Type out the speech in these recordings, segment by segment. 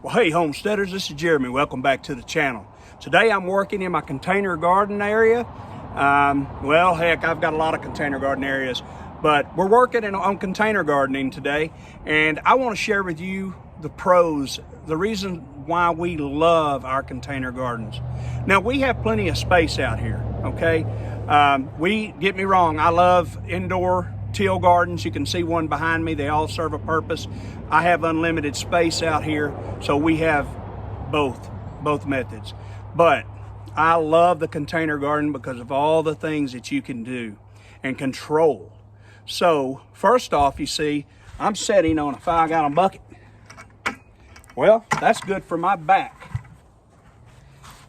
Well, hey homesteaders, this is Jeremy. Welcome back to the channel. Today I'm working in my container garden area. Well, heck, I've got a lot of container garden areas, but we're working on container gardening today, and I want to share with you the pros, the reason why we love our container gardens. Now, we have plenty of space out here, okay? Get me wrong, I love indoor teal gardens. You can see one behind me. They all serve a purpose. I have unlimited space out here, so we have both methods. But I love the container garden because of all the things that you can do and control. So first off, you see, I'm sitting on a 5-gallon bucket. Well, that's good for my back.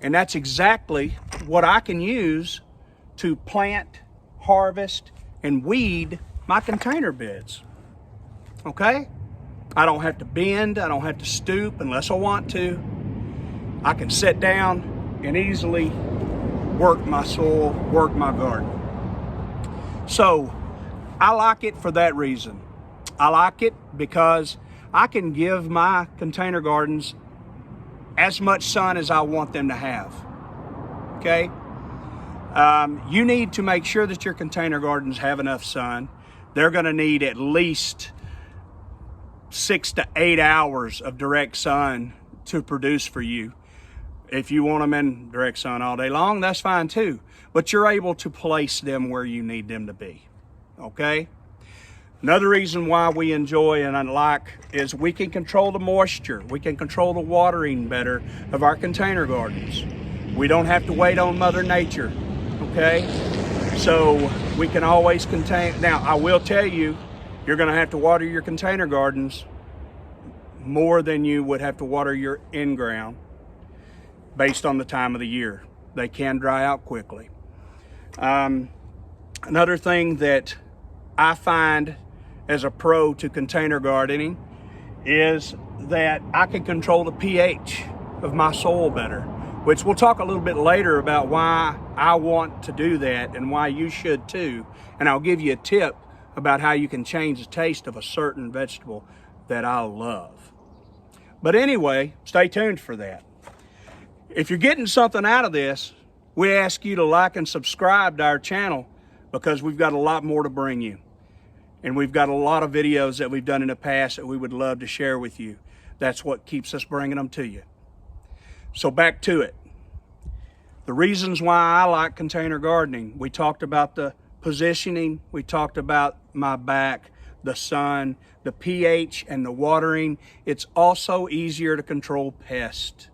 And that's exactly what I can use to plant, harvest, and weed my container beds, okay? I don't have to bend, I don't have to stoop unless I want to. I can sit down and easily work my soil, work my garden. So I like it for that reason. I like it because I can give my container gardens as much sun as I want them to have, okay? You need to make sure that your container gardens have enough sun. They're gonna need at least 6 to 8 hours of direct sun to produce for you. If you want them in direct sun all day long, that's fine too. But you're able to place them where you need them to be, okay? Another reason why we enjoy and I like is we can control the moisture. We can control the watering better of our container gardens. We don't have to wait on Mother Nature, okay? So we can always contain. Now, I will tell you, you're gonna have to water your container gardens more than you would have to water your in-ground based on the time of the year. They can dry out quickly. Another thing that I find as a pro to container gardening is that I can control the pH of my soil better, which we'll talk a little bit later about why I want to do that and why you should too. And I'll give you a tip about how you can change the taste of a certain vegetable that I love. But anyway, stay tuned for that. If you're getting something out of this, we ask you to like and subscribe to our channel because we've got a lot more to bring you. And we've got a lot of videos that we've done in the past that we would love to share with you. That's what keeps us bringing them to you. So back to it. The reasons why I like container gardening. We talked about the positioning. We talked about my back, the sun, the pH, and the watering. It's also easier to control pests,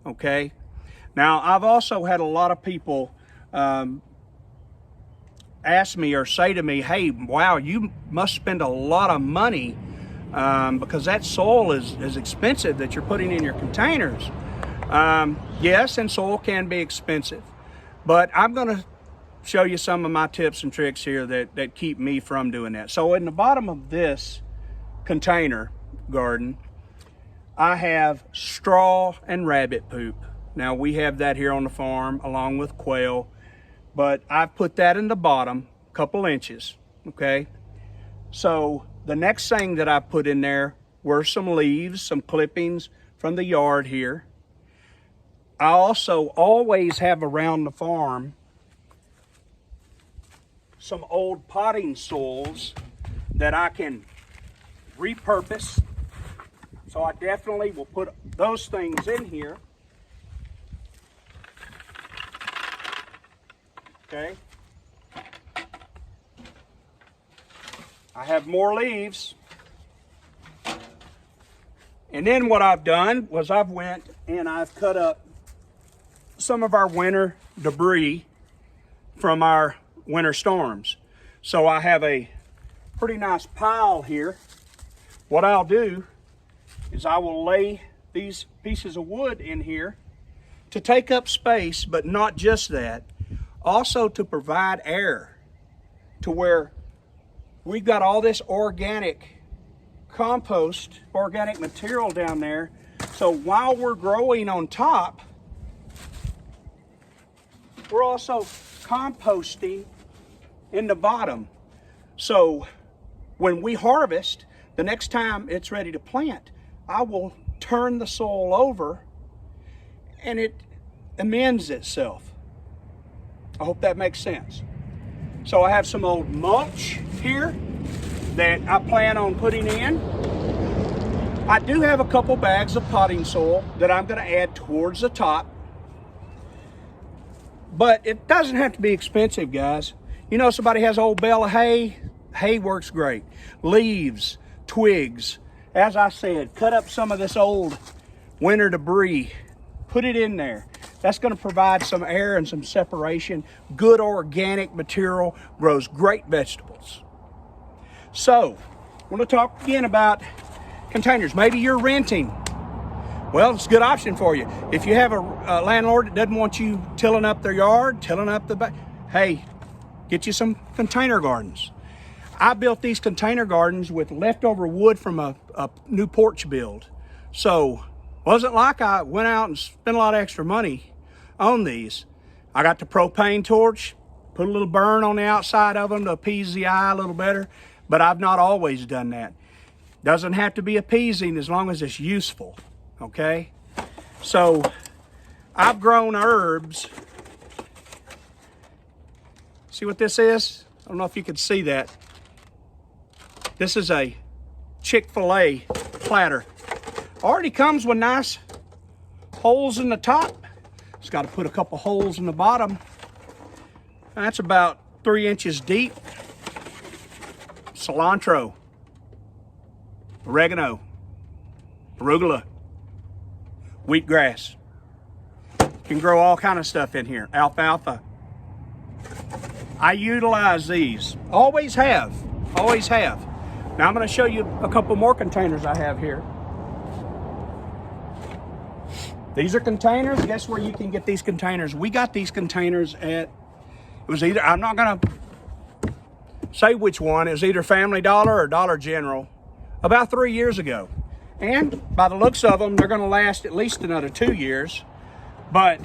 okay? Now, I've also had a lot of people ask me or say to me, hey, wow, you must spend a lot of money because that soil is expensive that you're putting in your containers. Yes, and soil can be expensive, but I'm gonna show you some of my tips and tricks here that keep me from doing that. So in the bottom of this container garden, I have straw and rabbit poop. Now we have that here on the farm along with quail, but I've put that in the bottom, a couple inches, okay? So the next thing that I put in there were some leaves, some clippings from the yard here. I also always have around the farm some old potting soils that I can repurpose. So I definitely will put those things in here. Okay. I have more leaves. And then what I've done was I've went and I've cut up some of our winter debris from our winter storms. So I have a pretty nice pile here. What I'll do is I will lay these pieces of wood in here to take up space, but not just that, also to provide air to where we've got all this organic compost, organic material down there. So while we're growing on top, we're also composting in the bottom. So when we harvest, the next time it's ready to plant, I will turn the soil over and it amends itself. I hope that makes sense. So I have some old mulch here that I plan on putting in. I do have a couple bags of potting soil that I'm going to add towards the top. But it doesn't have to be expensive, guys. You know, somebody has old bale of hay. Hay works great. Leaves, twigs. As I said, cut up some of this old winter debris. Put it in there. That's going to provide some air and some separation. Good organic material, grows great vegetables. So, I want to talk again about containers. Maybe you're renting. Well, it's a good option for you. If you have a landlord that doesn't want you tilling up their yard, tilling up the back, hey, get you some container gardens. I built these container gardens with leftover wood from a new porch build. So, wasn't like I went out and spent a lot of extra money on these. I got the propane torch, put a little burn on the outside of them to appease the eye a little better, but I've not always done that. Doesn't have to be appeasing as long as it's useful, okay? So, I've grown herbs. See what this is? I don't know if you can see that. This is a Chick-fil-A platter. Already comes with nice holes in the top. It's got to put a couple holes in the bottom. That's about 3 inches deep. Cilantro, oregano, arugula, wheatgrass. You can grow all kind of stuff in here. Alfalfa. I utilize these. Always have. Always have. Now I'm going to show you a couple more containers I have here. These are containers. Guess where you can get these containers? We got these containers at, it was either, I'm not going to say which one, it was either Family Dollar or Dollar General about 3 years ago. And by the looks of them, they're going to last at least another 2 years. But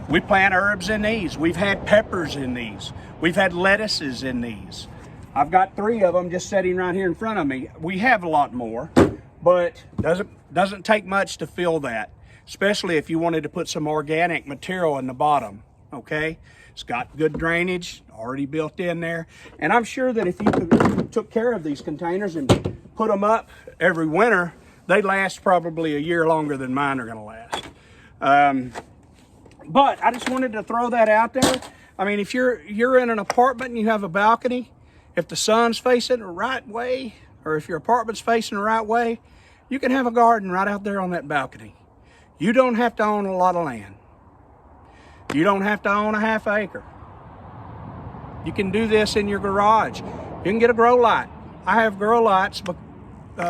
we plant herbs in these. We've had peppers in these. We've had lettuces in these. I've got 3 of them just sitting right here in front of me. We have a lot more, but doesn't take much to fill that, especially if you wanted to put some organic material in the bottom, okay? It's got good drainage already built in there. And I'm sure that if you took care of these containers and put them up every winter, they last probably a year longer than mine are gonna last. But I just wanted to throw that out there. I mean, if you're in an apartment and you have a balcony, if the sun's facing the right way, or if your apartment's facing the right way, you can have a garden right out there on that balcony. You don't have to own a lot of land. You don't have to own a ½ acre. You can do this in your garage. You can get a grow light. I have grow lights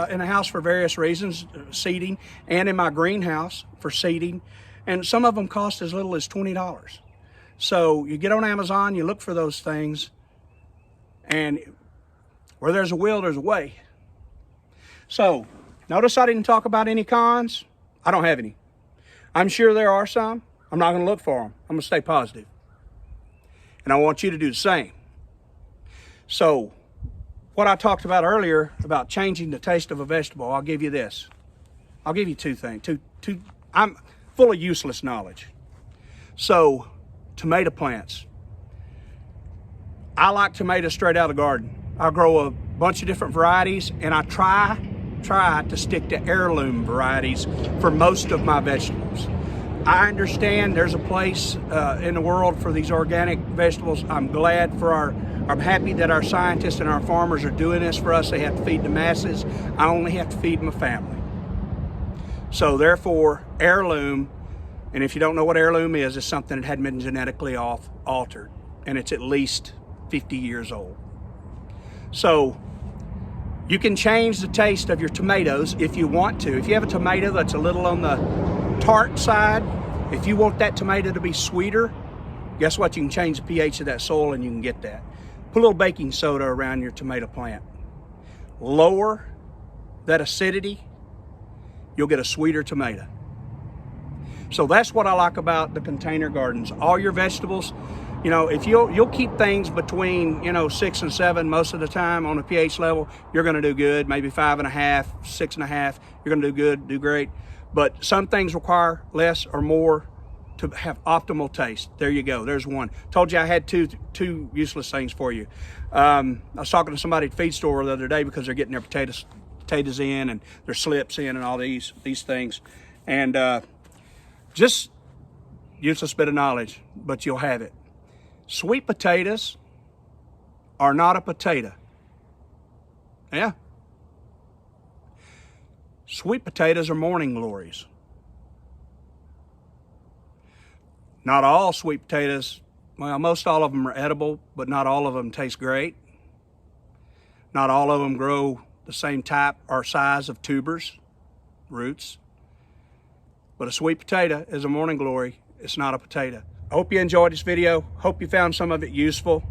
in the house for various reasons, seating, and in my greenhouse for seating. And some of them cost as little as $20. So you get on Amazon, you look for those things, and where there's a will, there's a way. So notice I didn't talk about any cons. I don't have any. I'm sure there are some. I'm not going to look for them. I'm going to stay positive. And I want you to do the same. So what I talked about earlier about changing the taste of a vegetable, I'll give you this. I'll give you 2 things. I'm full of useless knowledge. So tomato plants. I like tomatoes straight out of the garden. I grow a bunch of different varieties, and I try to stick to heirloom varieties for most of my vegetables. I understand there's a place in the world for these organic vegetables. I'm happy that our scientists and our farmers are doing this for us. They have to feed the masses. I only have to feed my family. So therefore, heirloom, and if you don't know what heirloom is, it's something that hadn't been genetically altered, and it's at least 50 years old. So you can change the taste of your tomatoes if you want to. If you have a tomato that's a little on the tart side, if you want that tomato to be sweeter, guess what? You can change the pH of that soil and you can get that. Put a little baking soda around your tomato plant. Lower that acidity, you'll get a sweeter tomato. So that's what I like about the container gardens. All your vegetables, you know, if you'll keep things between, 6 and 7 most of the time on a pH level, you're going to do good. Maybe 5.5, 6.5, you're going to do good, do great. But some things require less or more to have optimal taste. There you go. There's one. Told you I had two useless things for you. I was talking to somebody at the feed store the other day because they're getting their potatoes in and their slips in and all these things. And just useless bit of knowledge, but you'll have it. Sweet potatoes are not a potato. Yeah. Sweet potatoes are morning glories. Not all sweet potatoes, well, most all of them are edible, but not all of them taste great. Not all of them grow the same type or size of tubers, roots. But a sweet potato is a morning glory. It's not a potato. I hope you enjoyed this video. Hope you found some of it useful.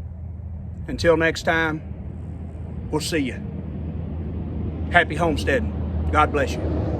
Until next time, we'll see you. Happy homesteading. God bless you.